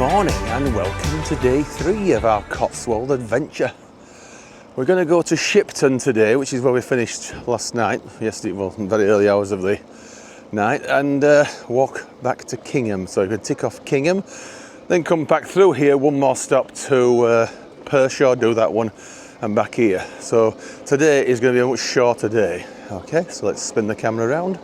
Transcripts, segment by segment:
morning and welcome to day 3 of our Cotswold Adventure. We're going to go to Shipton today, which is where we finished last night, yesterday, well, very early hours of the night, and walk back to Kingham. So we're going to tick off Kingham, then come back through here, one more stop to Pershore, do that one, and back here. So today is going to be a much shorter day. Okay, so let's spin the camera around.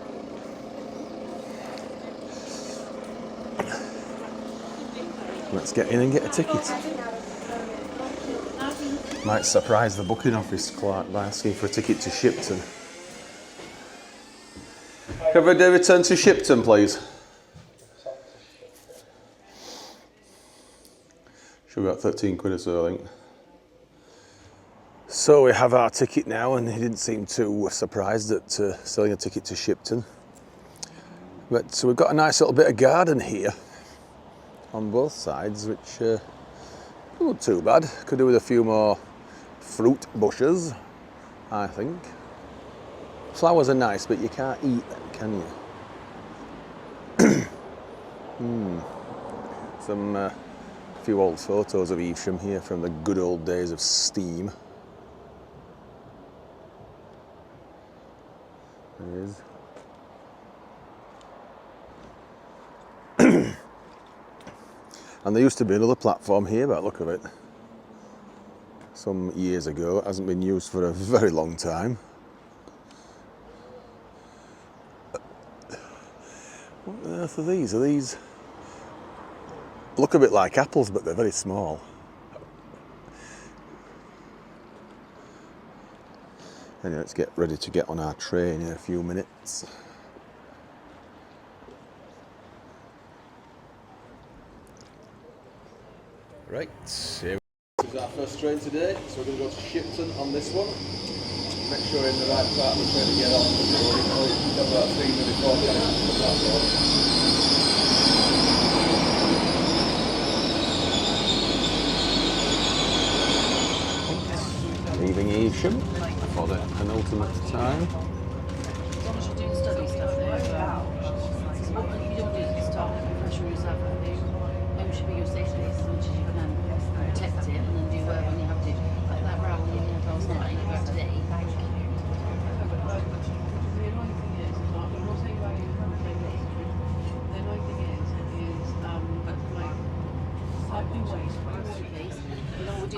Let's get in and get a ticket. Might surprise the booking office clerk by asking for a ticket to Shipton. Can we return to Shipton, please? Should be about 13 quid or so, I think. So we have our ticket now, and he didn't seem too surprised at selling a ticket to Shipton. But so we've got a nice little bit of garden here on both sides, which not too bad. Could do with a few more fruit bushes, I think. Flowers are nice, but you can't eat them, can you? Some few old photos of Evesham here from the good old days of steam. There it is. And there used to be another platform here, by the look of it, some years ago. It hasn't been used for a very long time. What on earth are these? Are these look a bit like apples, but they're very small. Anyway, let's get ready to get on our train in a few minutes. Right, here this is our first train today, so we're going to go to Shipton on this one. Make sure we're in the right part of the train to get on. We've got about 3 minutes before getting on the platform. Leaving Evesham for the penultimate time. As long as you do the study stuff there as well. You don't do the stuff, pressure yourself, I think. Home should be your safe place as much as you can. Protect it and then do work when you have to. Like that row when you had last night, you go today.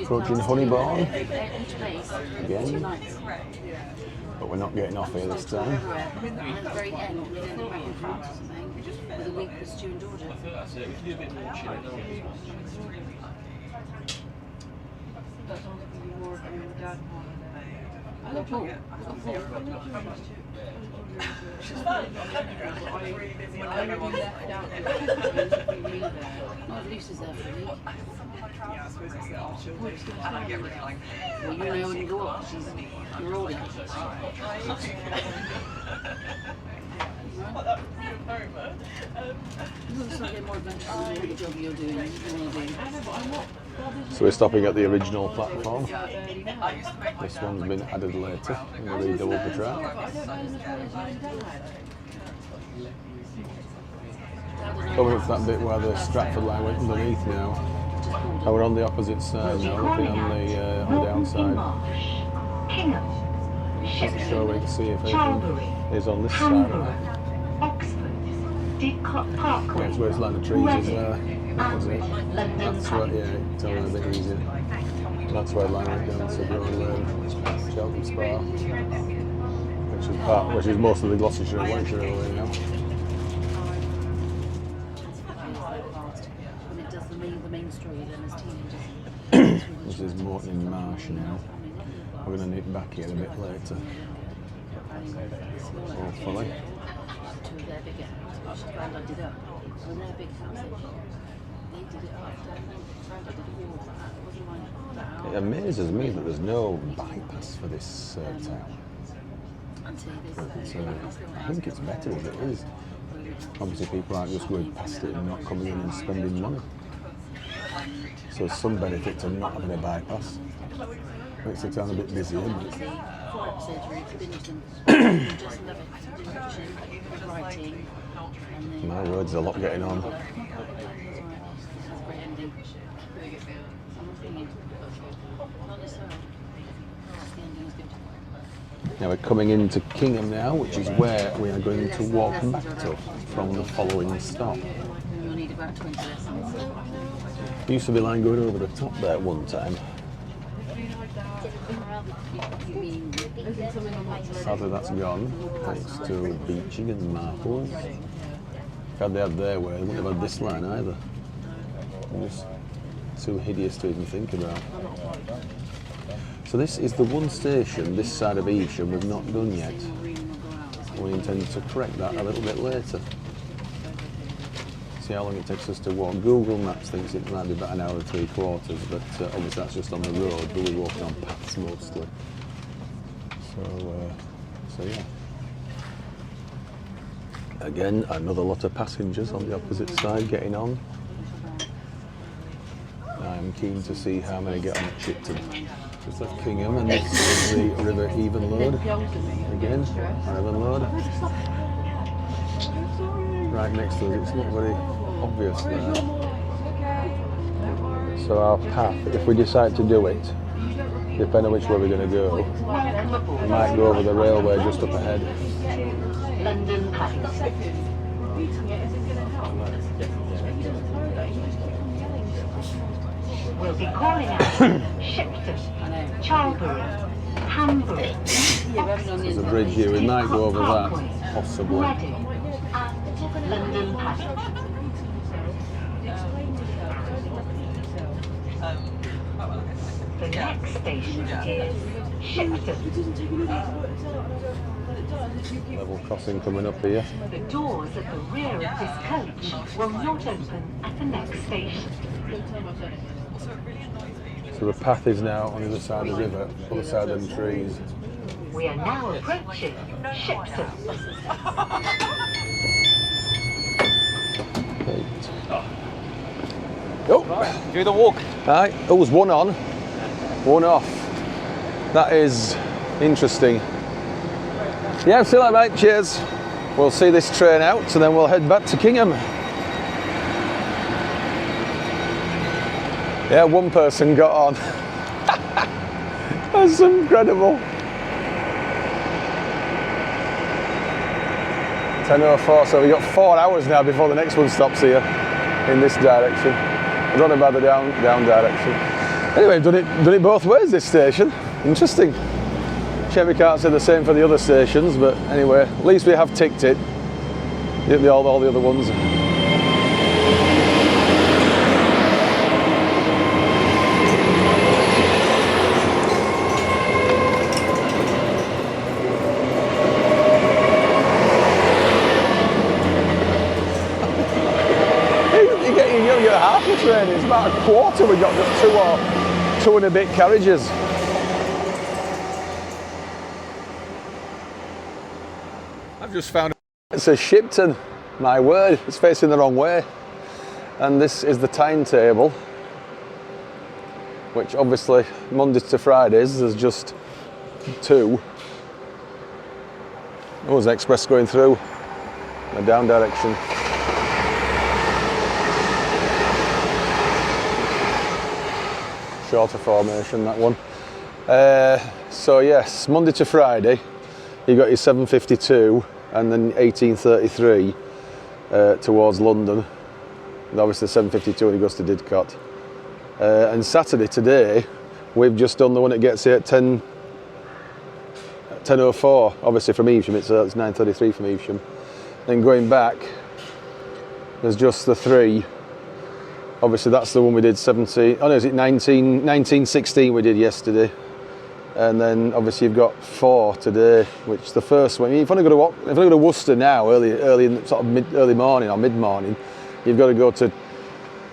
Approaching Honeyborn again, but we're not getting off here this time. At the very end, we did it back in France or something, with a week with Stu and Georgia. I love Paul. No, Lucy's there for a week. Well, you know when you go up, you're older. More adventurous than the job you're doing. So we're stopping at the original platform. This one's been added later. I'm going to redouble the track. Coming up to that bit where the Stratford line went underneath now. And we're on the opposite side now, looking on the downside. Not sure we can see if anything is on this side. That's where it's like the trees is there. That was it. That's where, yeah, tell them a bit easier. That's where the line went down to go Cheltenham Spa, which is most of the Gloucestershire and Warwickshire away now. This is Morton Marsh now. We're going to nip back here a bit later. Hopefully. It amazes me that there's no bypass for this town. But, I think it's better as it is. Obviously people aren't just going past it and not coming in and spending money. So there's some benefit to not having a bypass. Makes the town a bit busier, but my word, there's a lot getting on. I'm thinking, not necessarily. The ending is good. Now we're coming into Kingham now, which is where we are going to walk back to from the following stop. You'll need about 20 lessons. There used to be a line going over the top there at one time. You mean Sadly that's gone, thanks to beaching and marbles. If they had their way, they wouldn't have had this line either. It's too hideous to even think about. So this is the one station this side of Evesham we've not done yet. We intend to correct that a little bit later. See how long it takes us to walk. Google Maps thinks it might be about an hour and 3/4, but obviously that's just on the road, but we're walking on paths mostly. So yeah. Again, another lot of passengers on the opposite side getting on. I'm keen to see how many get on at Shipton. Just left Kingham, and this is the River Evenlode. Again, Evenlode. Right next to us, it's not very obvious there. So our path, if we decide to do it, depending on which way we're going to go, we might go over the railway just up ahead. London Paris. We'll be calling out Shipton, Charlbury, Hanbury. There's a bridge here, we might go over that, possibly. Reading and London Paris. The next station is Shipton. Level crossing coming up here. The doors at the rear of this coach will not open at the next station. So the path is now on the other side of the river, other side of them trees. We are now approaching Shipton. Oh, Do the walk. right, there was one on, one off. That is interesting. Yeah, see you later, mate. Cheers. We'll see this train out, and then we'll head back to Kingham. Yeah, one person got on. That's incredible. 10:04, so we've got 4 hours now before the next one stops here in this direction. I don't know about the down direction. Anyway, done it both ways, this station. Interesting. Shame we can't say the same for the other stations, but anyway, at least we have ticked it. All the other ones. You get half the train, it's about a quarter, we've got just two and a bit carriages. I've just found it says Shipton, my word, it's facing the wrong way. And this is the timetable, which obviously Mondays to Fridays there's just 2. Oh, there's an express going through, in a down direction. Shorter formation, that one. So yes, Monday to Friday, you got your 7:52 and then 18:33 towards London. And obviously 7:52 when it goes to Didcot. And Saturday today, we've just done the one that gets here at 10:04. Obviously from Evesham, it's 9:33 from Evesham. Then going back, there's just the 3. Obviously that's the one we did 1916 we did yesterday. And then obviously you've got 4 today, which the first one, if you're going to Worcester now, early in sort of early morning or mid-morning, you've got to go to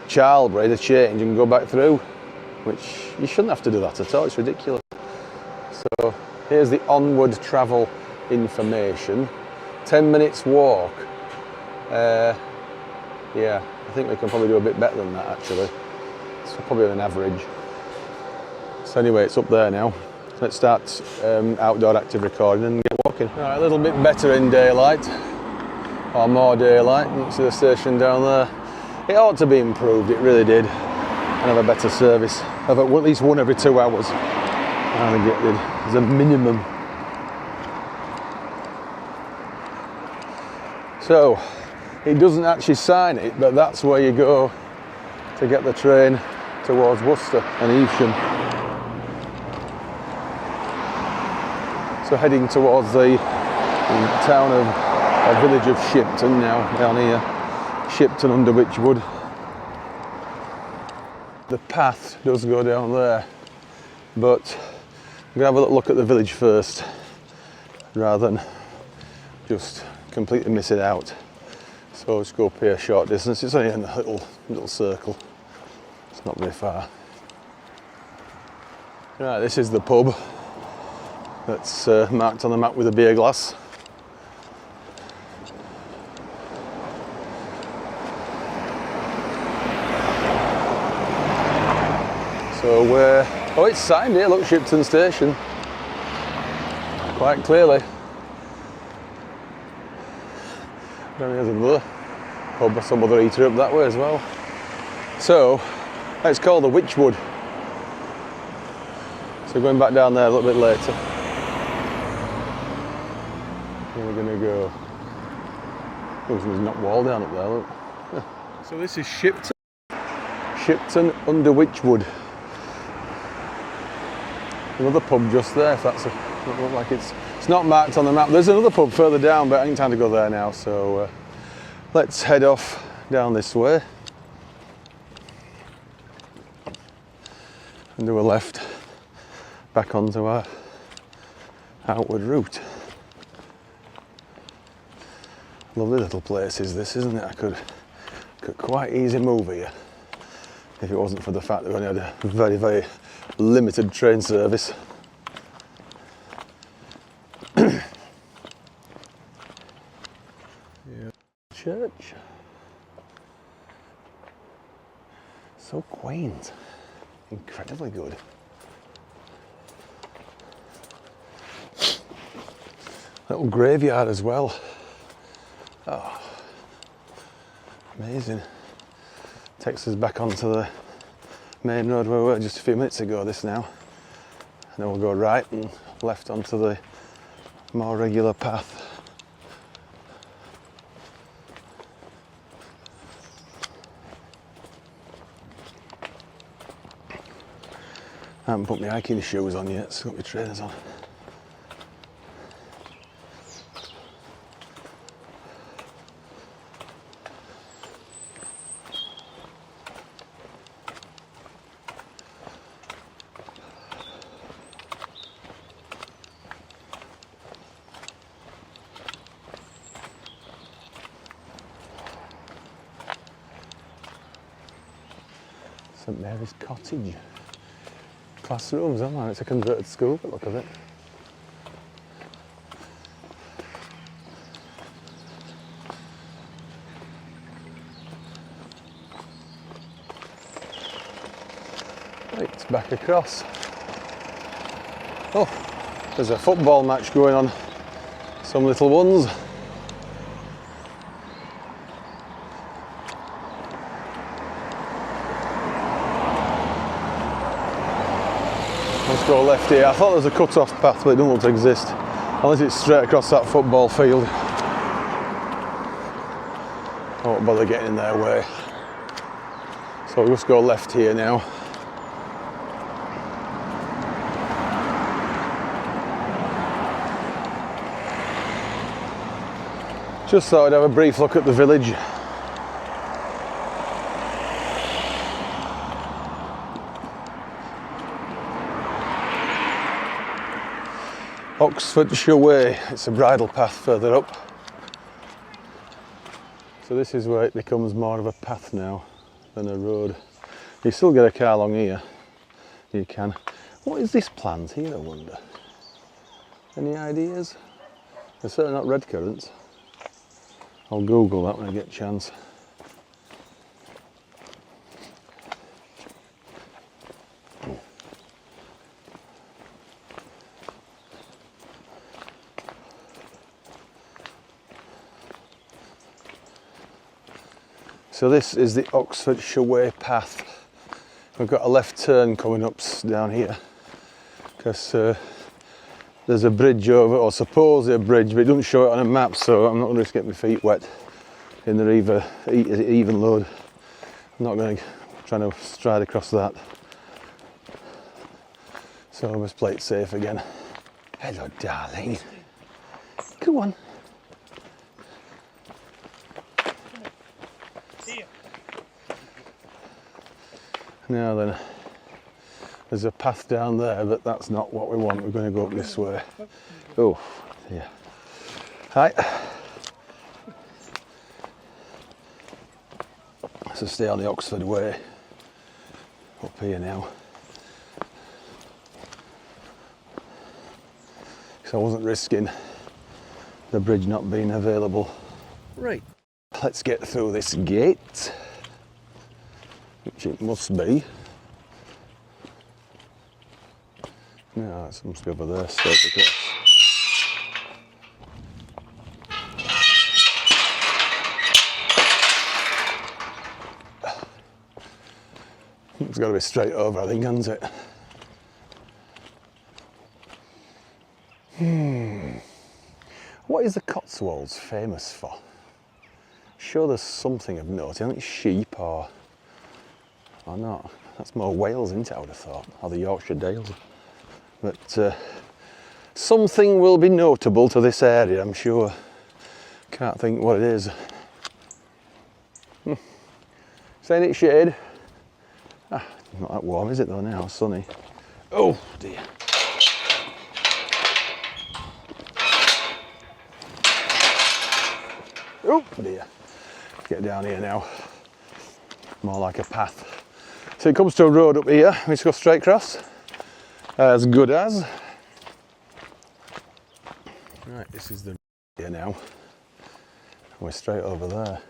Charlbury to change and go back through, which you shouldn't have to do that at all, it's ridiculous. So here's the onward travel information. 10 minutes walk. Yeah, I think we can probably do a bit better than that actually. It's probably an average. So anyway, it's up there now. Let's start outdoor active recording and get walking. Right, a little bit better in daylight, or more daylight. You can see the station down there. It ought to be improved, it really did. have a better service. Have at least one every 2 hours. I think it is a minimum. So it doesn't actually sign it, but that's where you go to get the train towards Worcester and Evesham. So heading towards the town of, village of Shipton now, down here, Shipton under Wychwood. The path does go down there, but I'm going to have a look at the village first, rather than just completely miss it out. So let's go up here a short distance. It's only in a little circle. It's not very far. Right, this is the pub that's marked on the map with a beer glass. So oh, it's signed here, look, Shipton Station, quite clearly. There's another pub, some other eatery up that way as well. So, it's called the Wychwood. So going back down there a little bit later. Where we're going to go. Oh, there's not wall down up there, look. So this is Shipton. Shipton under Wychwood. Another pub just there, if that's doesn't look like it's not marked on the map. There's another pub further down, but I ain't time to go there now, so let's head off down this way and do a left back onto our outward route. Lovely little place is this, isn't it? I could quite easily move here if it wasn't for the fact that we only had a very, very limited train service. Church. So quaint. Incredibly good. Little graveyard as well. Oh, amazing. Takes us back onto the main road where we were just a few minutes ago, this now. And then we'll go right and left onto the more regular path. I haven't put my hiking shoes on yet, so I've got my trainers on. St Mary's Cottage. Classrooms, aren't there? It's a converted school, but look at it. Right, it's back across. Oh, there's a football match going on. Some little ones. Let's go left here. I thought there was a cut-off path, but it doesn't look to exist. Unless it's straight across that football field. I won't bother getting in their way. So we'll just go left here now. Just thought I'd have a brief look at the village. Oxfordshire Way, it's a bridle path further up. So this is where it becomes more of a path now than a road. You still get a car along here, you can. What is this plant here, I wonder? Any ideas? They're certainly not red currants. I'll Google that when I get a chance. So this is the Oxfordshire Way path. We've got a left turn coming up down here because there's a bridge over, or supposedly a bridge, but it doesn't show it on a map, so I'm not going to risk getting my feet wet in the even load. I'm not going to try to stride across that. So I must play it safe again. Hello, darling. Go on. Now then, there's a path down there, but that's not what we want. We're going to go up this way. Oh, yeah. Hi. So stay on the Oxford way. Up here now. So I wasn't risking the bridge not being available. Right. Let's get through this gate, which it must be. No, it must be over there, straight across. It's got to be straight over, I think, hasn't it? What is the Cotswolds famous for? Sure, there's something of note. I think it's sheep or not. That's more Wales, isn't it, I would have thought, or the Yorkshire Dales. But something will be notable to this area, I'm sure. Can't think what it is. Saying it's shade. Ah, not that warm, is it though now? Sunny. Oh dear. Oh dear. Get down here now. More like a path. So it comes to a road up here. We just go straight across. As good as. Right, this is the here now. We're straight over there.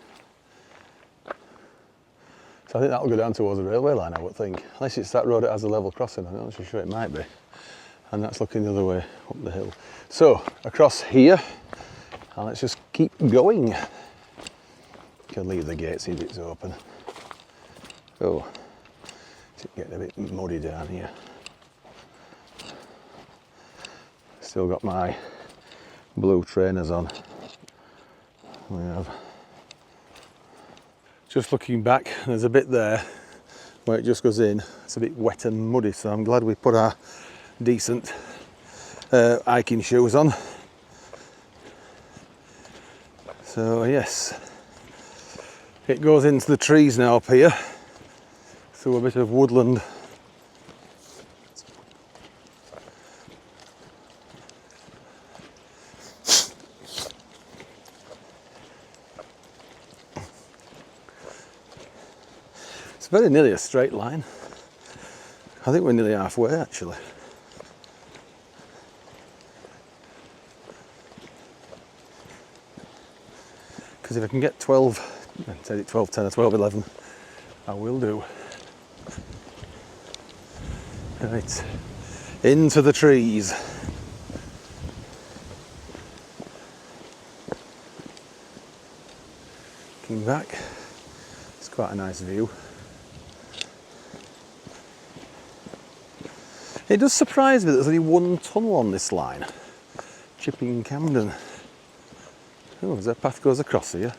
So I think that'll go down towards the railway line, I would think. Unless it's that road that has a level crossing, I'm not so sure it might be. And that's looking the other way, up the hill. So, across here, and let's just keep going. Can leave the gate, see if it's open. Oh, it's getting a bit muddy down here. Still got my blue trainers on. We have. Just looking back, there's a bit there where it just goes in. It's a bit wet and muddy, so I'm glad we put our decent hiking shoes on. So yes, it goes into the trees now up here through a bit of woodland. It's very nearly a straight line. I think we're nearly halfway actually. Because if I can get 12, take it 12, 10 or 12, 11, I will do. Right, into the trees. Looking back, it's quite a nice view. It does surprise me that there's only one tunnel on this line, Chipping Camden. Oh, there's a path goes across here.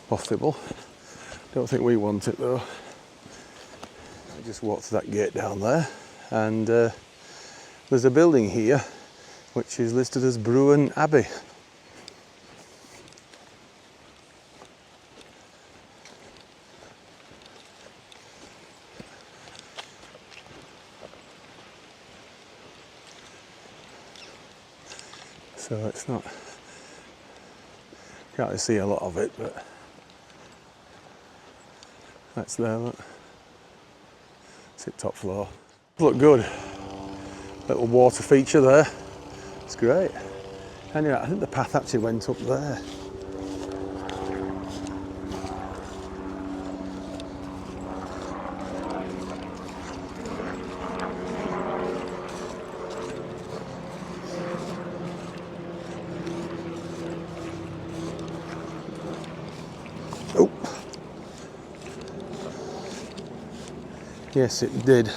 Possible. Don't think we want it though. I just walk to that gate down there, and there's a building here which is listed as Bruin Abbey. So it's not, can't really see a lot of it, but that's there, look. It's at top floor. Look good. Little water feature there. It's great. Anyway, I think the path actually went up there. Yes, it did.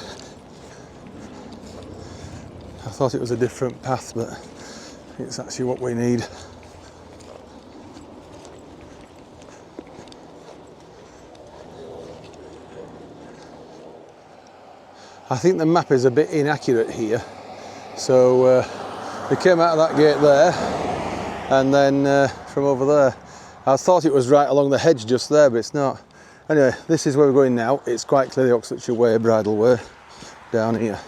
I thought it was a different path, but it's actually what we need. I think the map is a bit inaccurate here. So we came out of that gate there, and then from over there. I thought it was right along the hedge just there, but it's not. Anyway, this is where we're going now. It's quite clearly Oxfordshire Way, Bridle Way, down here.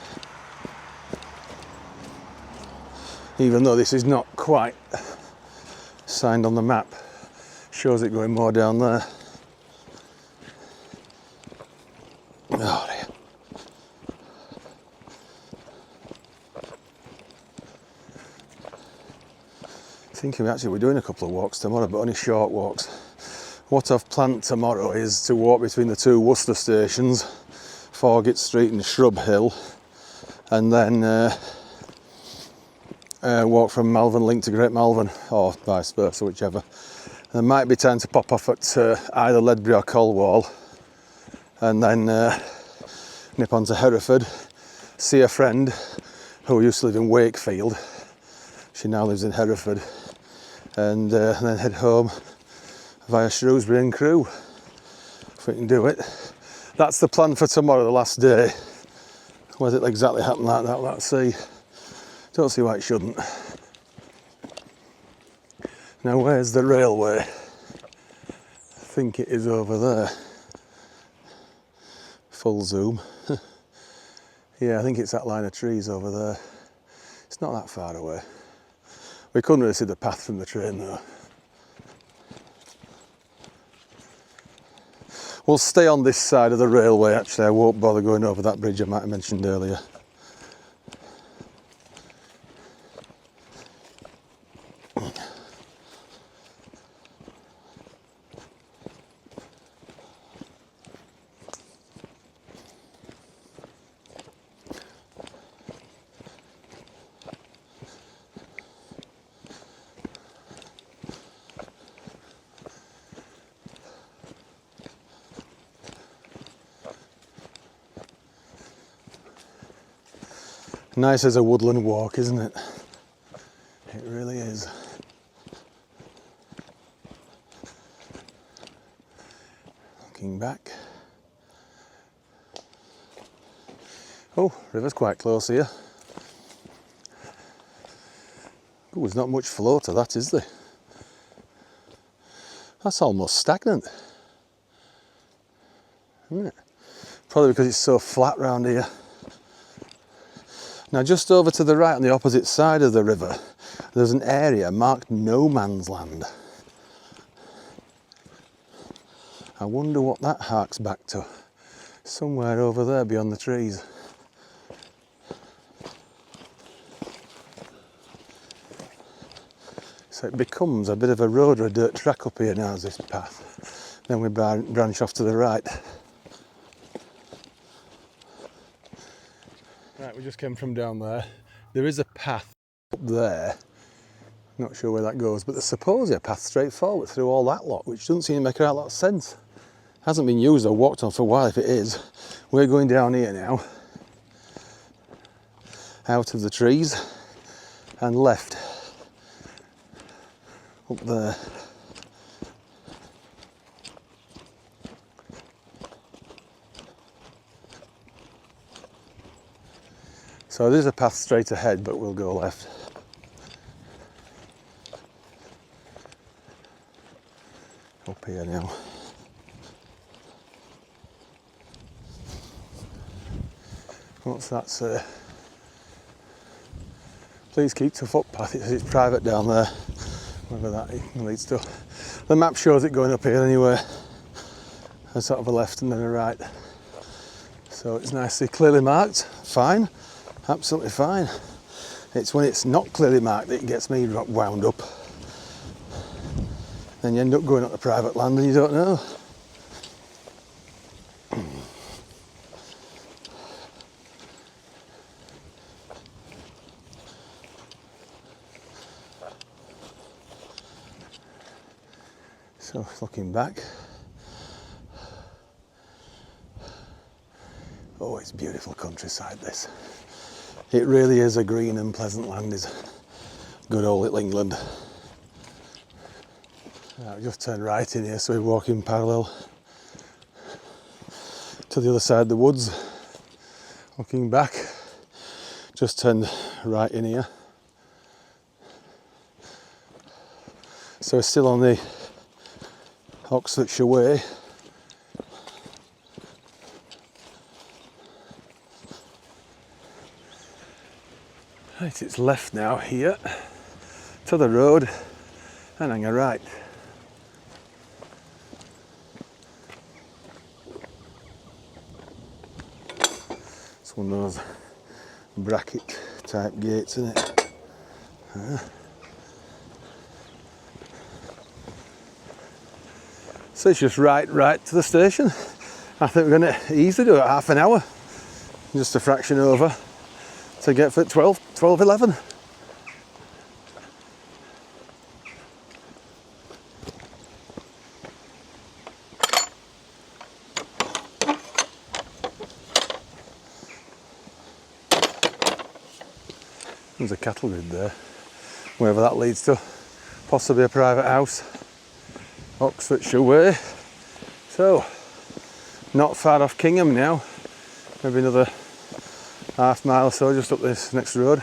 Even though this is not quite signed on the map, shows it going more down there. Oh dear. Thinking actually we're doing a couple of walks tomorrow, but only short walks. What I've planned tomorrow is to walk between the two Worcester stations, Forgate Street and Shrub Hill, and then walk from Malvern Link to Great Malvern, or vice versa, whichever. There might be time to pop off at either Ledbury or Colwall, and then nip on to Hereford, see a friend who used to live in Wakefield. She now lives in Hereford, and then head home via Shrewsbury and Crewe, if we can do it. That's the plan for tomorrow, the last day. Whether it'll exactly happen like that, let's see. Don't see why it shouldn't. Now, where's the railway? I think it is over there. Full zoom. Yeah, I think it's that line of trees over there. It's not that far away. We couldn't really see the path from the train though. We'll stay on this side of the railway actually. I won't bother going over that bridge I might have mentioned earlier. Nice as a woodland walk, isn't it? It really is. Looking back. Oh, river's quite close here. Oh, there's not much flow to that, is there? That's almost stagnant, isn't it? Probably because it's so flat round here. Now just over to the right on the opposite side of the river, there's an area marked no man's land. I wonder what that harks back to. Somewhere over there beyond the trees. So it becomes a bit of a road or a dirt track up here now as this path. Then we branch off to the right. Right, we just came from down there. There is a path up there. Not sure where that goes, but there's supposedly a path straight forward through all that lot, which doesn't seem to make a lot of sense. Hasn't been used or walked on for a while if it is. We're going down here now, out of the trees, and left up there. So there's a path straight ahead, but we'll go left. Up here now. What's that say? Please keep to footpath. It's private down there. Whether that leads to. The map shows it going up here anyway. A sort of a left and then a right. So it's nicely clearly marked. Fine. Absolutely fine. It's when it's not clearly marked that it gets me wound up. Then you end up going up to private land and you don't know. So looking back. Oh, Beautiful countryside, this. It really is a green and pleasant land, is good old little England. Right, we just turned right in here, so we're walking parallel to the other side of the woods. Looking back, just turned right in here. So we're still on the Oxfordshire Way. Right, it's left now here to the road and hang a right. It's one of those bracket type gates, isn't it? So it's just right to the station. I think we're going to easily do it half an hour, just a fraction over, to get for 11. There's a cattle grid there, wherever that leads to, possibly a private house. Oxfordshire Way. So, not far off Kingham now, maybe another half mile or so just up this next road.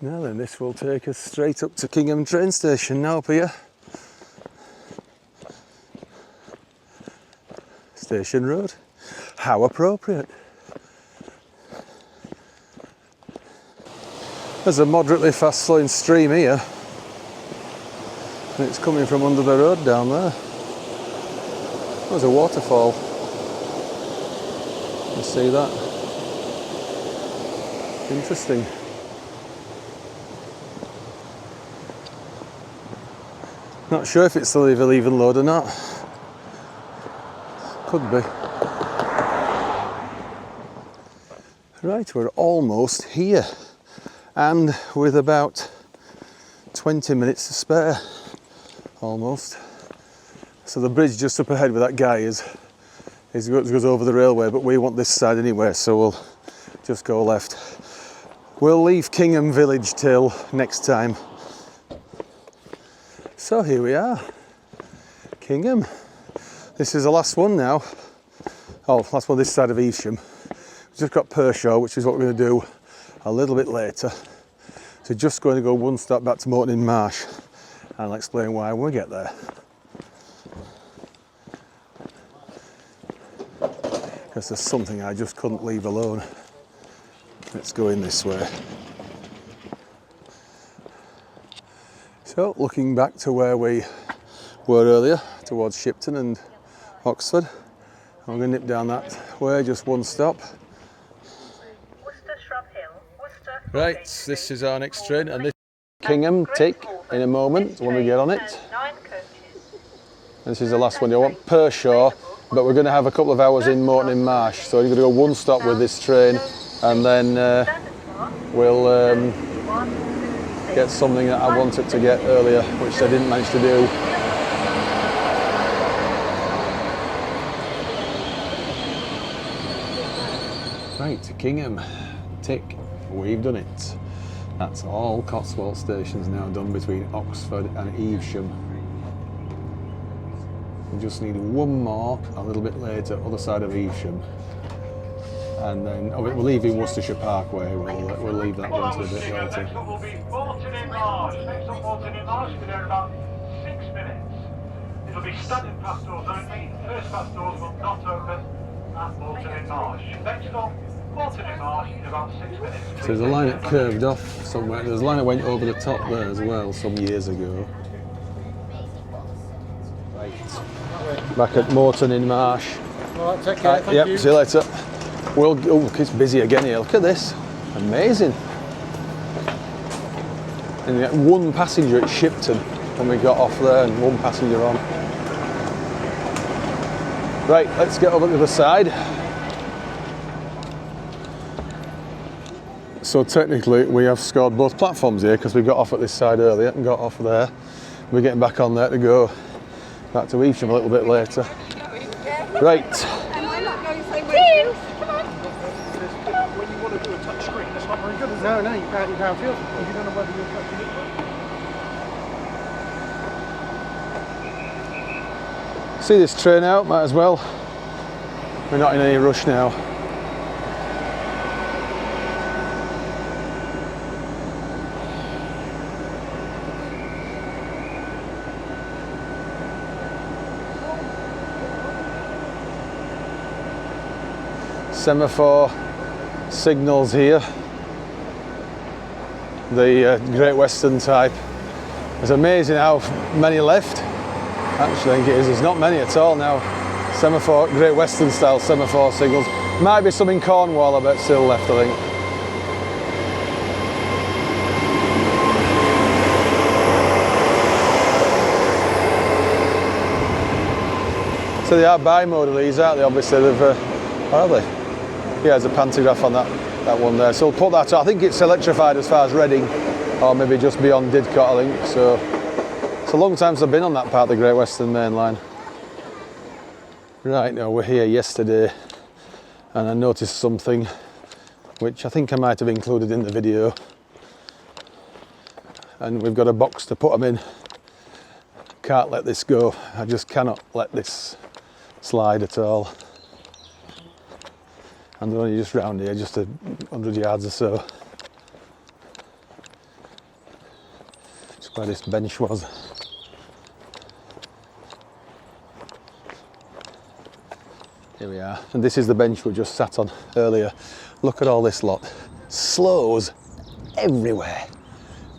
Now then, this will take us straight up to Kingham train station now up here. Station Road. How appropriate. There's a moderately fast flowing stream here. And it's coming from under the road down there. There's a waterfall. You see that? Interesting. Not sure if it's the leave load or not. Could be. Right, we're almost here. And with about 20 minutes to spare. Almost. So the bridge just up ahead where that guy is goes over the railway, but we want this side anyway, so we'll just go left. We'll leave Kingham village till next time. So here we are, Kingham. This is the last one now. Oh, last one this side of Evesham. We've just got Pershore, which is what we're going to do a little bit later. So just going to go one stop back to Morton in Marsh, and I'll explain why when we get there. Because there's something I just couldn't leave alone. Let's go in this way. So, looking back to where we were earlier, towards Shipton and Oxford, I'm going to nip down that way, just one stop. Right, this is our next train, and this is Kingham take in a moment when we get on it. This is the last one. You want Pershore, but we're going to have a couple of hours in Morton in Marsh, so we're going to go one stop with this train, and then we'll get something that I wanted to get earlier, which I didn't manage to do. Right, to Kingham, tick, we've done it. That's all Cotswold stations now done between Oxford and Evesham. We just need one more a little bit later, other side of Evesham. And then we're leaving Worcestershire Parkway, we'll leave that one to a bit later. Next up will be Morton in Marsh. Next up, Morton in Marsh, we're there in about 6 minutes. It'll be standing past doors only. First past doors will not open at Morton in Marsh. Next up, Morton in Marsh in about 6 minutes. So there's a line that curved off somewhere. There's a line that went over the top there as well some years ago. Right. Back at Morton in Marsh. All right, take care. Thank Yep, you. see you later. Oh, look, it's busy again here. Look at this. Amazing. And we had one passenger at Shipton when we got off there, and one passenger on. Right, let's get over to the other side. so technically we have scored both platforms here because we got off at this side earlier and got off there. We're getting back on there to go back to Evesham a little bit later. Right. Cheers! Come on. When you want to do a touch screen, it's not very good, is it? No, you can't feel it because you don't know whether you're touching it. See this train out, might as well. We're not in any rush now. Semaphore signals here, the Great Western type. It's amazing how many left. Actually, I think it is. There's not many at all now. Semaphore, Great Western style semaphore signals. Might be some in Cornwall, I bet, still left, I think. So they are bi-modal these, aren't they? Obviously, they've, are they? Yeah, there's a pantograph on that one there. So we'll put that on. I think it's electrified as far as Reading, or maybe just beyond Didcot, I think. So it's a long time since I've been on that part of the Great Western Main Line. Right, now we're here yesterday, and I noticed something which I think I might have included in the video. And we've got a box to put them in. Can't let this go. I just cannot let this slide at all. And they're only just round here, just 100 yards or so. That's where this bench was. Here we are, and this is the bench we just sat on earlier. Look at all this lot. Slows everywhere.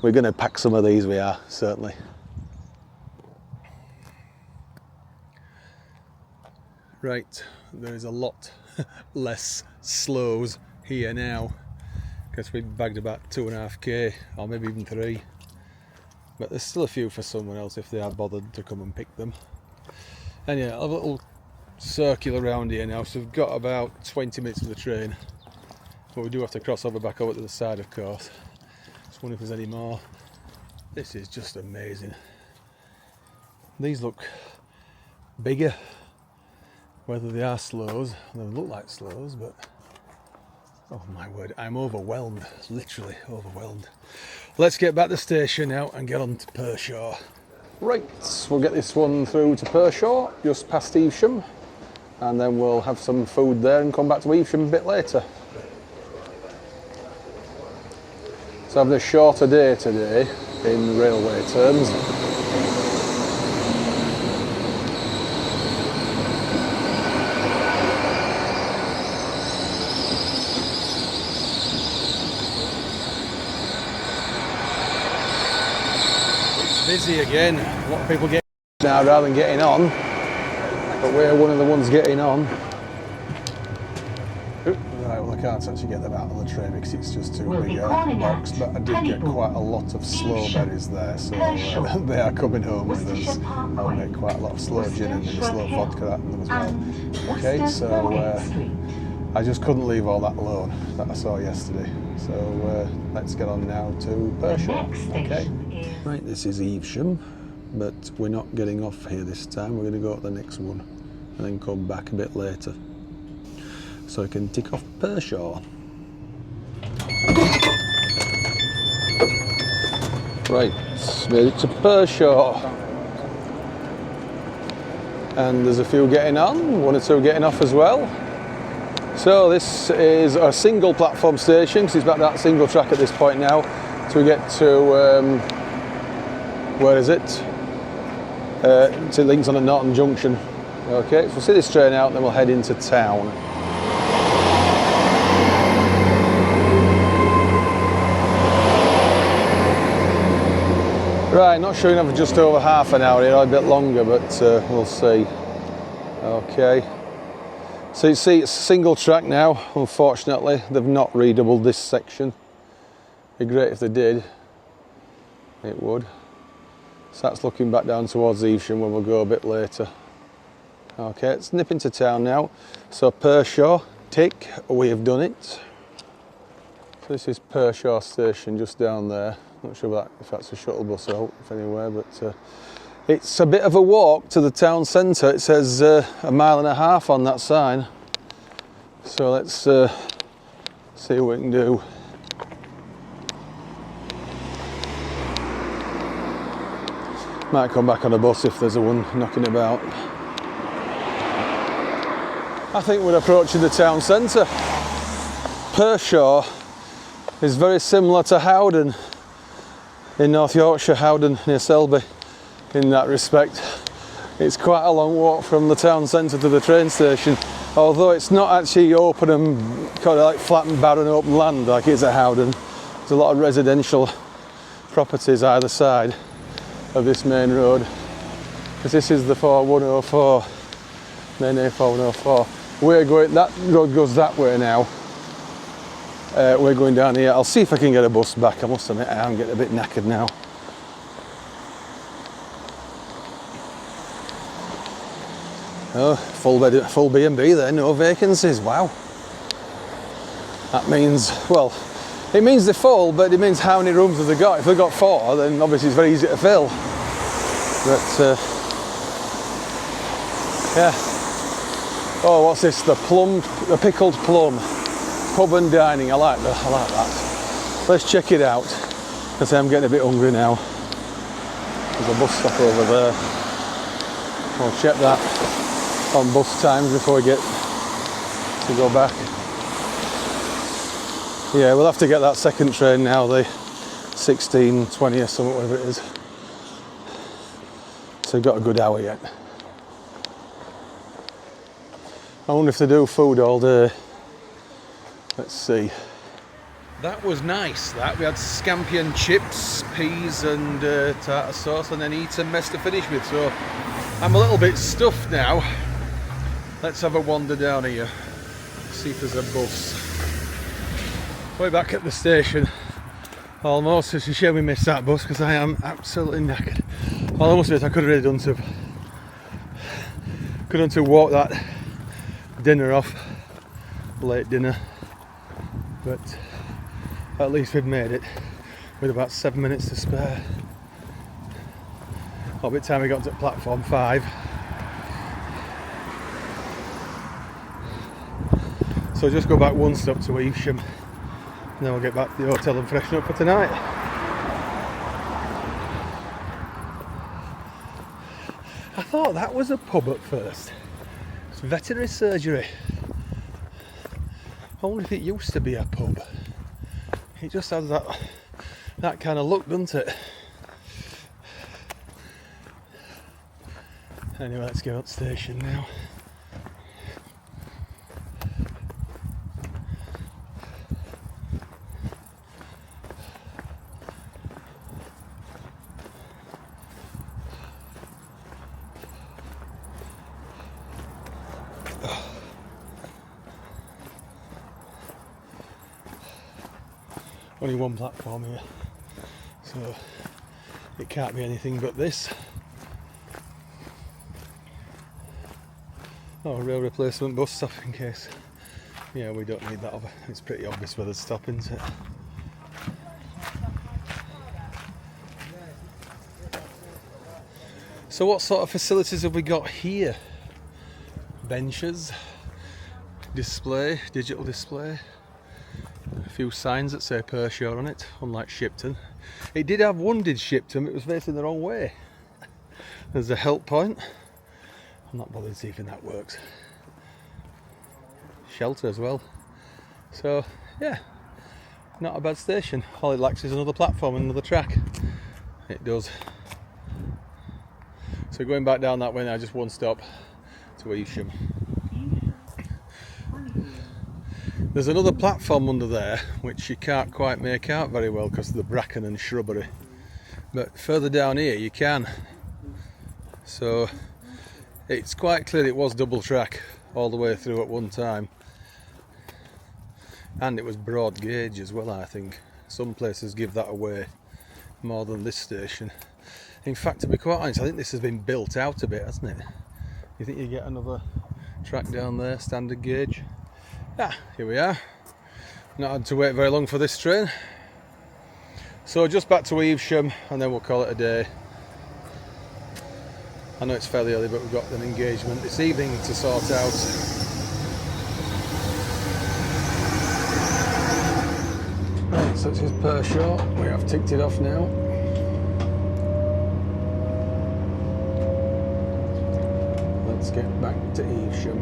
We're going to pack some of these, we are, certainly. Right, there is a lot less slows here now because we bagged about 2.5k or maybe even 3, but there's still a few for someone else if they are bothered to come and pick them. And yeah, I'll have a little circle around here now, so we've got about 20 minutes of the train, but we do have to cross over back over to the side, of course. Just wonder if there's any more. This is just amazing. These look bigger. Whether they are slows, they look like slows, but oh my word, I'm overwhelmed, literally overwhelmed. Let's get back to the station now and get on to Pershaw. Right, we'll get this one through to Pershaw, just past Evesham, and then we'll have some food there and come back to Evesham a bit later. So having a shorter day today in railway terms. Busy again. A lot of people getting now rather than getting on, but we're one of the ones getting on. Right, well I can't actually get them out of the tray because it's just too big a box, but I did get quite a lot of slow berries there, so they are coming home with us. I'll make quite a lot of slow gin and maybe slow vodka out of them as well. Okay, so I just couldn't leave all that alone that I saw yesterday. So let's get on now to Pershaw. Okay. Right, this is Evesham, but we're not getting off here this time. We're going to go to the next one and then come back a bit later. So I can tick off Pershaw. Right, made it to Pershaw. And there's a few getting on, 1 or 2 getting off as well. So this is a single platform station, because it's about that single track at this point now. So we get to, where is it? To links on at Norton Junction. Okay, so we'll see this train out and then we'll head into town. Right, not sure enough for just over half an hour here, or a bit longer, but we'll see. Okay. So you see it's a single track now, unfortunately. They've not redoubled this section. It'd be great if they did. It would. So that's looking back down towards Evesham when we'll go a bit later. Okay, let's nip into town now. So Pershaw, tick, we have done it. So this is Pershore Station just down there. Not sure if that's a shuttle bus out, if anywhere, but it's a bit of a walk to the town centre. It says 1.5 miles on that sign. So let's see what we can do. Might come back on a bus if there's a one knocking about. I think we're approaching the town centre. Pershore is very similar to Howden in North Yorkshire, Howden near Selby in that respect. It's quite a long walk from the town centre to the train station, although it's not actually open and kind of like flat and barren open land like it is at Howden. There's a lot of residential properties either side of this main road, because this is the 4104, main A4104. We're going, that road goes that way now. We're going down here. I'll see if I can get a bus back. I must admit I am getting a bit knackered now. Oh, full B&B there, no vacancies, wow. That means, well, it means they're full, but it means how many rooms have they got? If they've got 4, then obviously it's very easy to fill. But, yeah. Oh, what's this? The pickled plum. Pub and dining, I like that. Let's check it out, because I'm getting a bit hungry now. There's a bus stop over there. I'll check that on bus times before we get to go back. Yeah, we'll have to get that second train now, the 16:20 or something, whatever it is. So we've got a good hour yet. I wonder if they do food all day. Let's see. That was nice, that. We had scampi and chips, peas and tartar sauce, and then Eton mess to finish with. So I'm a little bit stuffed now. Let's have a wander down here, see if there's a bus. Way back at the station, almost. It's a shame we missed that bus because I am absolutely knackered. Well, I must admit I could have really done to walk that dinner off, late dinner. But at least we've made it with about 7 minutes to spare. By the time we got to platform 5. So just go back one stop to Evesham, and then we'll get back to the hotel and freshen up for tonight. I thought that was a pub at first. It's veterinary surgery. I wonder if it used to be a pub. It just has that kind of look, doesn't it? Anyway, let's go up station now. Only one platform here, so it can't be anything but this. Oh, a rail replacement bus stop in case. Yeah, we don't need that. It's pretty obvious where they're stopping, isn't it? So what sort of facilities have we got here? Benches, display, digital display. A few signs that say Pershore on it, unlike Shipton. It did have one, did Shipton, but it was facing the wrong way. There's a help point. I'm not bothered to see if that works. Shelter as well. So, yeah, not a bad station. All it lacks is another platform and another track. It does. So going back down that way now, just one stop to Evesham. There's another platform under there which you can't quite make out very well because of the bracken and shrubbery, but further down here you can. So it's quite clear it was double track all the way through at one time, and it was broad gauge as well. I think some places give that away more than this station. In fact, to be quite honest, I think this has been built out a bit, hasn't it? You think you get another track down there, standard gauge? Ah, here we are. Not had to wait very long for this train. So just back to Evesham and then we'll call it a day. I know it's fairly early, but we've got an engagement this evening to sort out. Right, so it's his Pershore. We have ticked it off now. Let's get back to Evesham.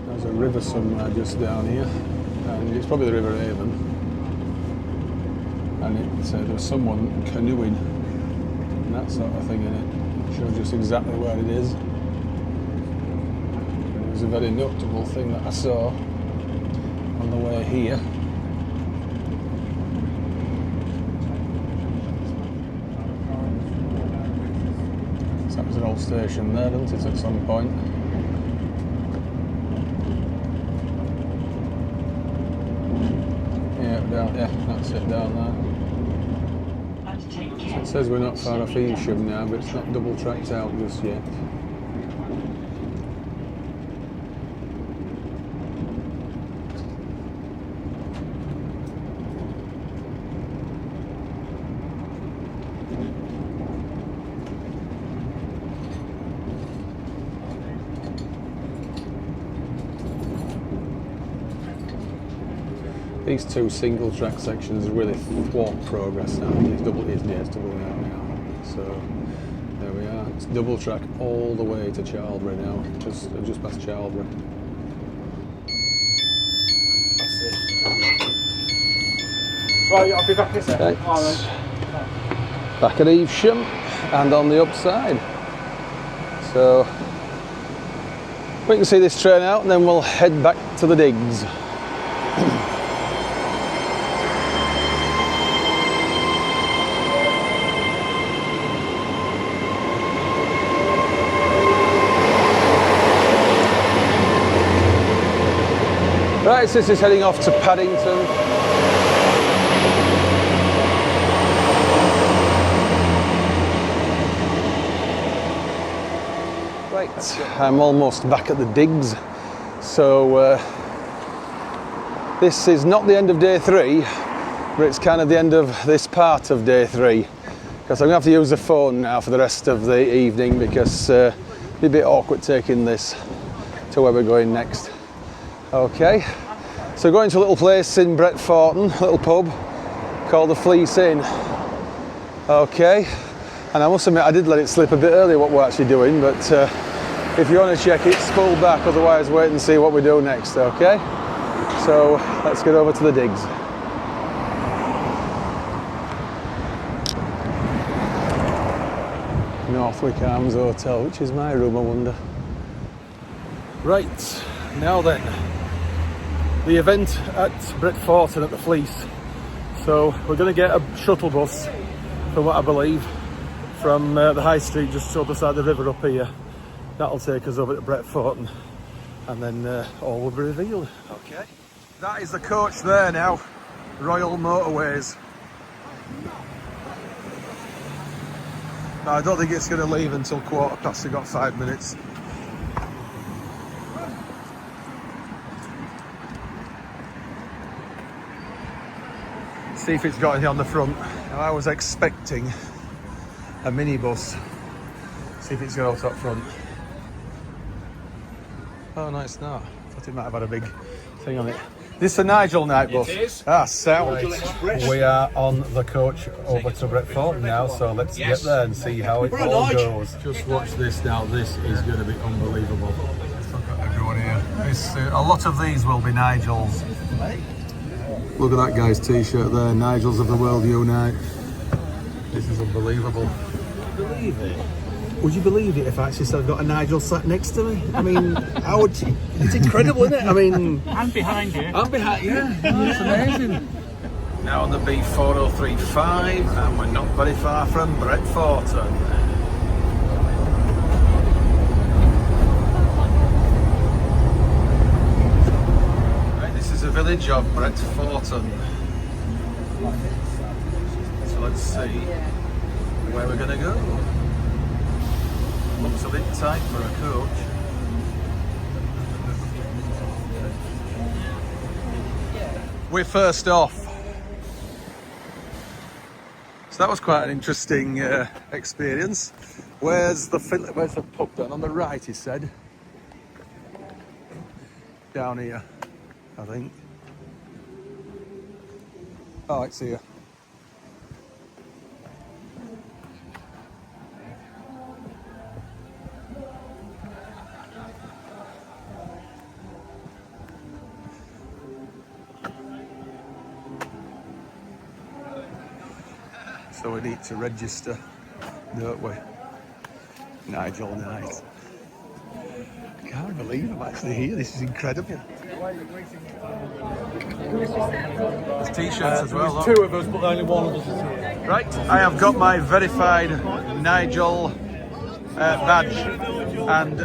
There's a river somewhere just down here, and it's probably the River Avon. And there was someone canoeing and that sort of thing in it. Shows just exactly where it is. And it was a very notable thing that I saw on the way here. So that was an old station there, didn't it, at some point? Yeah, that's it down there. So it says we're not far off Evesham now, but it's not double tracked out just yet. These two single track sections really thwart progress now. It's double out now. So there we are. It's double track all the way to Charlbury now, just past Charlbury. That's it. Right, I'll be back in a second. Right. Alright. Back at Evesham and on the upside. So we can see this train out and then we'll head back to the digs. Right, so this is heading off to Paddington. Right, I'm almost back at the digs. So this is not the end of day 3, but it's kind of the end of this part of day 3. Because I'm going to have to use the phone now for the rest of the evening because it'd be a bit awkward taking this to where we're going next. Okay, so going to a little place in Bretforton, a little pub called the Fleece Inn. Okay, and I must admit I did let it slip a bit earlier what we're actually doing, but if you want to check it, spool back, otherwise wait and see what we do next, okay? So let's get over to the digs. Northwick Arms Hotel, which is my room, I wonder. Right, now then. The event at Bretforton at the Fleece. So we're going to get a shuttle bus, from what I believe, from the high street just the other side of the river up here. That'll take us over to Bretforton and then all will be revealed. Okay, that is the coach there now, Royal Motorways. Now, I don't think it's going to leave until 5:15, we've got 5 minutes. See if it's got anything on the front. Now, I was expecting a minibus. See if it's got out up front. Oh no, it's not. I thought it might have had a big thing on it. This is the Nigel Night bus. It is. Ah, sound. We are on the coach over to Bretforton now, so let's get there and see how it all goes. Just watch this now. This is going to be unbelievable. Look at everyone here. A lot of these will be Nigels. Look at that guy's t-shirt there, Nigels of the World Unite. This is unbelievable. Believe it? Would you believe it if I actually said I've got a Nigel sat next to me? I mean, how would you? It's incredible, isn't it? I mean... I'm behind you. I'm behind you. Yeah, it's amazing. Now on the B4035 and we're not very far from Bretforton. Right, this is a village of Bretforton. So let's see where we're going to go. Looks a bit tight for a coach. We're first off. So that was quite an interesting experience. Where's the pub then? On the right, he said. Down here, I think. Oh, it's here. So we need to register, don't we? Nigel Nights. I can't believe I'm actually here. This is incredible. There's t-shirts as well. There's two of us, but only one of us is here. Right, I have got my verified Nigel badge and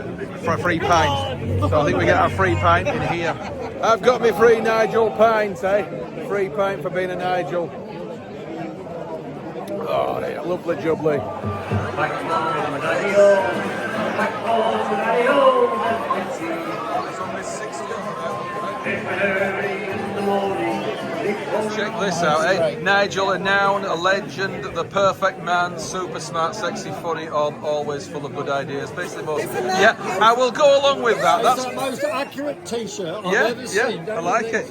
for a free pint. So I think we get our free pint in here. I've got my free Nigel pint, eh? Free pint for being a Nigel. Oh, yeah, lovely jubbly. Check this out, eh? Nigel, a noun, a legend, the perfect man, super smart, sexy, funny, always full of good ideas. Basically, most. Yeah, I will go along with that. That's the most accurate T-shirt I've ever seen. I like it.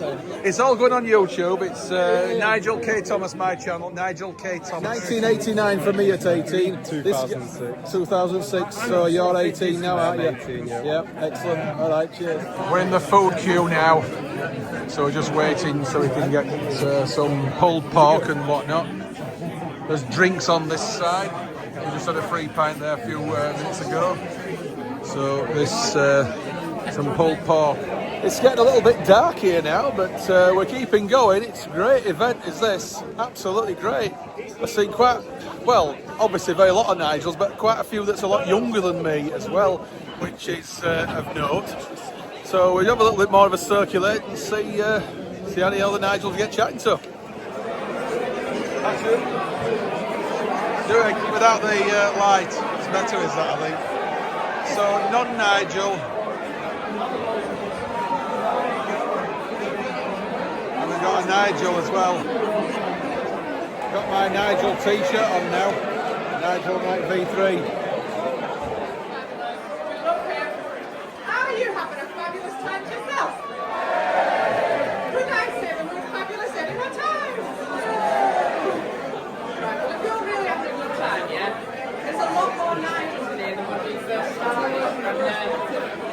It's all going on YouTube. It's Nigel K. Thomas, my channel. Nigel K. Thomas. 1989 for me at 18. 2006. 2006. So you're 18 now, aren't you? 18, yeah. Yeah, excellent. All right, cheers. We're in the food queue now. So we're just waiting so we can get some pulled pork and whatnot. There's drinks on this side. We just had a free pint there a few minutes ago. So this some pulled pork. It's getting a little bit dark here now, but we're keeping going. It's a great event, is this? Absolutely great. I've seen obviously very lot of Nigels, but quite a few that's a lot younger than me as well, which is of note. So we'll have a little bit more of a circulate and see how many other Nigels we get chatting to. That's it. Doing without the light. It's better, is that, I think. So non-Nigel. And we've got a Nigel as well. Got my Nigel t-shirt on now. Nigel Night V3.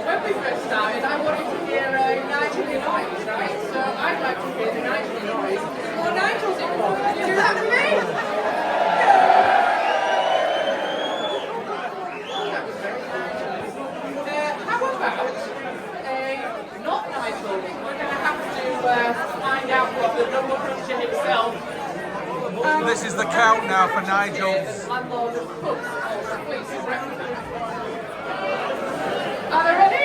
When we first started, I wanted to hear Nigel Nights, right? So I'd like to hear the Nigel noise. More Nigels involved. Can you do that with me? That was very nice. How about not Nigel? We're going to have to find out what the number cruncher himself. This is the count now for Nigel's. Landlord of Cooks of Fleece Inn. Are they ready?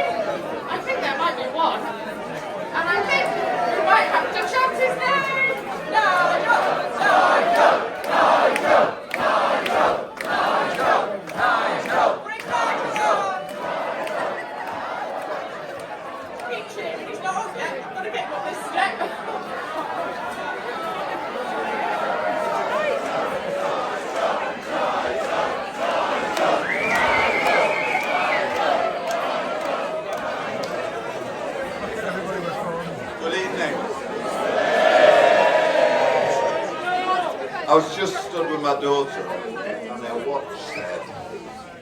I think there might be one. And I think we might have to chant his name. Nigel! Nigel! Nigel! Nigel! Nigel! Nigel! Bring Nigel on! Keep cheering, he's not off yet. I've got to get him up this step. I was just stood with my daughter and their watch said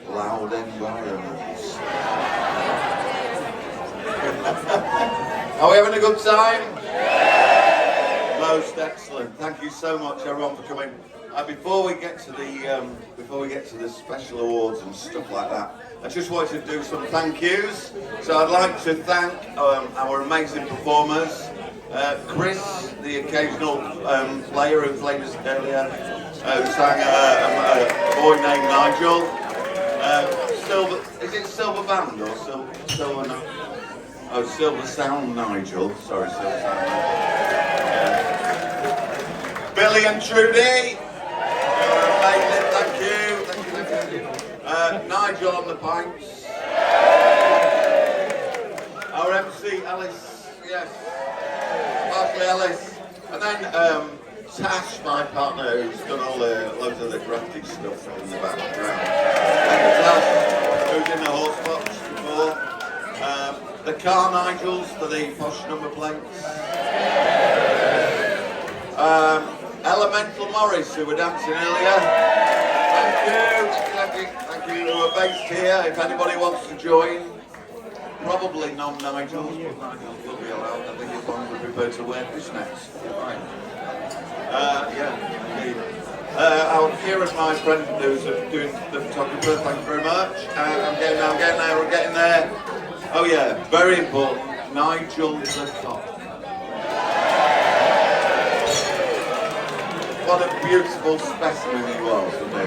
loud environments. Are we having a good time? Most excellent. Thank you so much everyone for coming. Before we get to the special awards and stuff like that, I just wanted to do some thank yous. So I'd like to thank our amazing performers. Chris, the occasional player who played us earlier, who sang a boy named Nigel. Is it Silver Band or Silver? Oh, Silver Sound Nigel. Sorry, Silver Sound Nigel. Billy and Trudy. amazing. Thank you. Nigel on the pints. Our MC, Alice. Yes. Barclay Ellis. And then Tash, my partner, who's done all the loads of the graphic stuff in the background. Tash, who's in the horse box before. The car Nigels for the posh number plates. Elemental Morris, who were dancing earlier. Thank you. Who are based here. If anybody wants to join. Probably non-Nigels, but Nigels will be allowed. I think as long as we're prepared to wear fishnets. Fine. Yeah, indeed. Kieran, my friend who's doing the photographer, thank you very much. I'm getting there. Oh yeah, very important, Nigel the cock. What a beautiful specimen he was, wasn't he?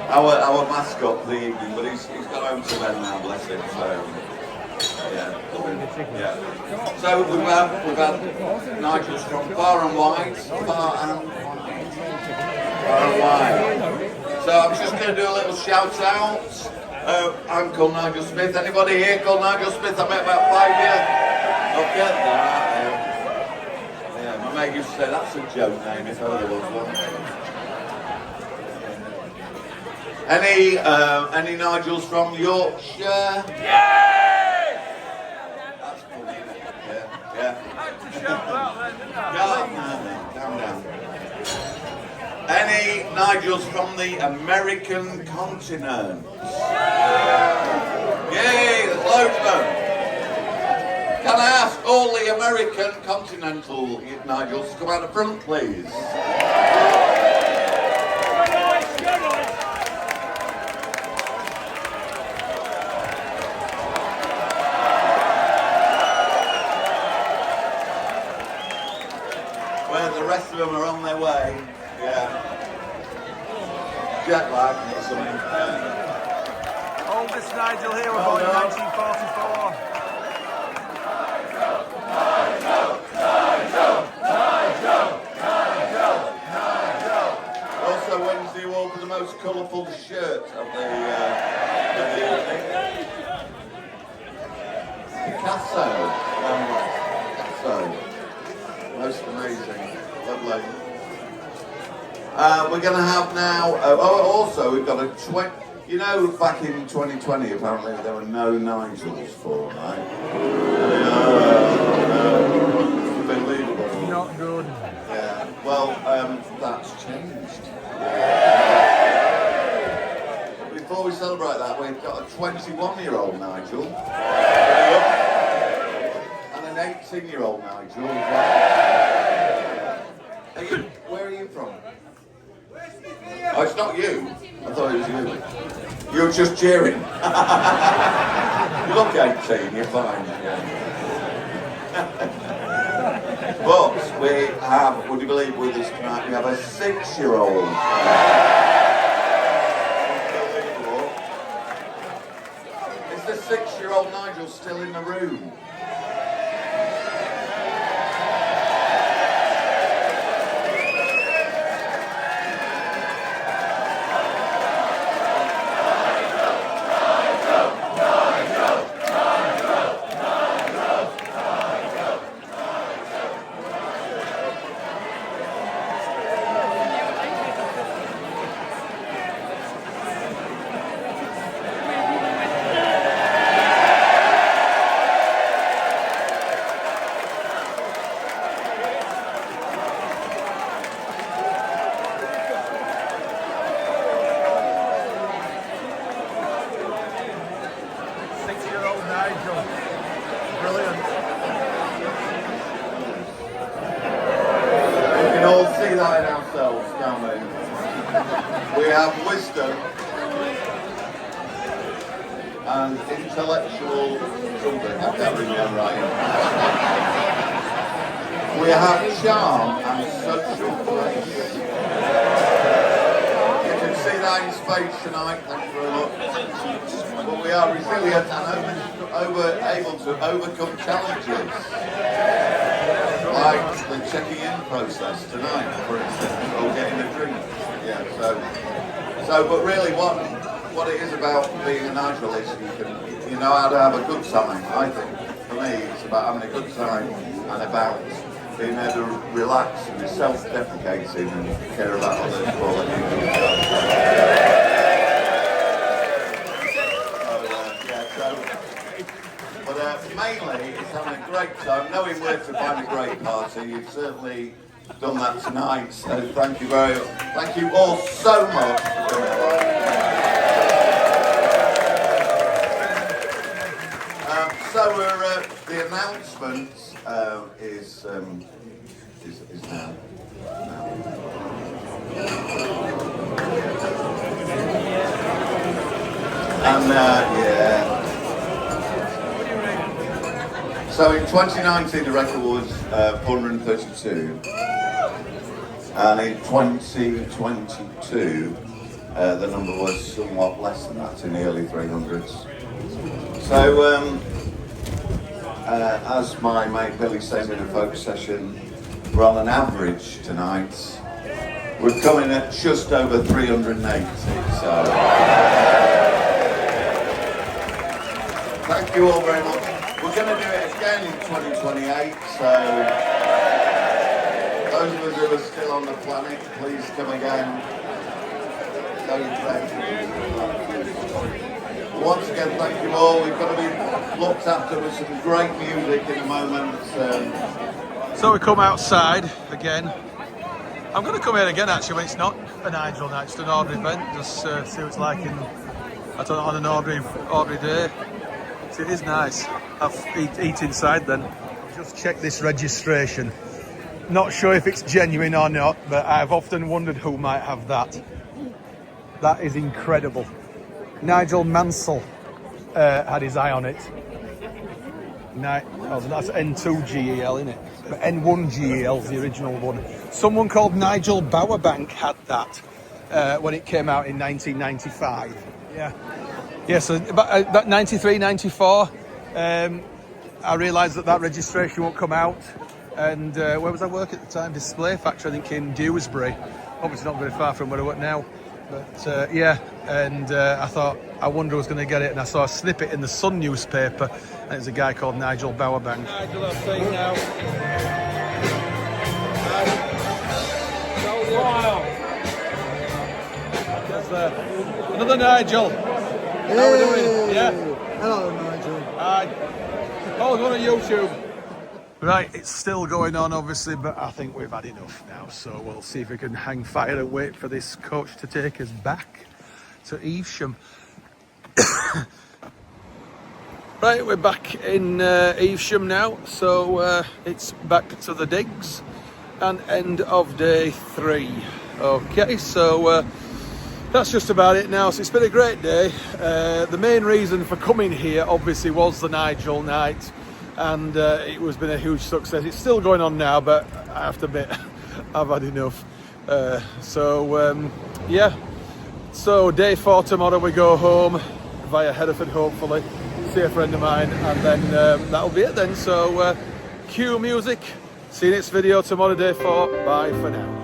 Our mascot for the evening, but he's got home to bed now, bless him, so... Yeah. So we've had Nigels from far and wide. So I'm just going to do a little shout out. I'm called Nigel Smith. Anybody here called Nigel Smith? I met about 5 years. Look at that. Yeah, my mate used to say that's a joke name if ever there was one. Any Nigels from Yorkshire? Yeah! Yeah. Calm down. Any Nigels from the American continent? Yay, there's loads of them. Can I ask all the American continental Nigels to come out the front, please? The rest of them are on their way. Yeah. Jet lag or something. Yeah. Oldest Nigel here, we're born in 1944. Also Wednesday award for the most colourful shirt of the evening. Picasso. Most amazing. Lovely. We're going to have now, also we've got a 20, you know, back in 2020 apparently there were no Nigels for, right? Unbelievable. Not good. Yeah, well, that's changed. Before we celebrate that, we've got a 21-year-old Nigel. And an 18-year-old Nigel. Where are you from? Oh, it's not you. I thought it was you. You're just cheering. You look 18, you're fine. Yeah. But we have, would you believe with us tonight, we have a 6-year-old. Unbelievable. Is the 6-year-old Nigel still in the room? We have wisdom and intellectual something, I can't remember right. We have charm and social grace. You can see that in spades tonight, thank you very much. But we are resilient and able to overcome challenges. Like the checking in process tonight, for instance, or getting a drink. Yeah. But really, what it is about being a Nigel is you know how to have a good time. I think for me, it's about having a good time and about being able to relax and be self-deprecating and care about others more than you do. But mainly, it's having a great time, knowing where to find a great party. You've certainly done that tonight, so thank you all so much for coming along. So the announcement is now. And yeah. So in 2019 the record was 432, and in 2022 the number was somewhat less than that, in the early 300s. So as my mate Billy said in a folk session, we're on an average tonight. We're coming at just over 380, so thank you all very much. We're going to do it again in 2028, so those of us who are still on the planet, please come again. So thank you. Once again, thank you all. We've got to be looked after with some great music in a moment. So we come outside again. I'm going to come here again actually when it's not a Nigel Night, just an ordinary event, just see what it's like on an ordinary day. So it is nice. I'll eat inside then. Just check this registration. Not sure if it's genuine or not, but I've often wondered who might have that. That is incredible. Nigel Mansell had his eye on it. That's N2GEL, isn't it? But N1GEL is the original one. Someone called Nigel Bowerbank had that when it came out in 1995. Yeah, so about 93, 94, I realised that registration won't come out. And where was I working at the time? Display Factory, I think, in Dewsbury. Obviously not very far from where I work now. But yeah, and I thought, I wonder who's going to get it. And I saw a snippet in the Sun newspaper, and it was a guy called Nigel Bowerbank. Nigel, I've seen now. Wow. Another Nigel. How are we doing? Yeah? Hello, Nigel. Hi. Oh, it's on YouTube. Right, it's still going on obviously, but I think we've had enough now, so we'll see if we can hang fire and wait for this coach to take us back to Evesham. Right, we're back in Evesham now, so it's back to the digs and end of day 3. Okay, so that's just about it now. So it's been a great day. The main reason for coming here obviously was the Nigel Night, and it has been a huge success. It's still going on now, but I have to admit I've had enough. Yeah, so day 4 tomorrow we go home via Hereford, hopefully see a friend of mine, and then that'll be it then. So cue music. See you next video tomorrow, day 4. Bye for now.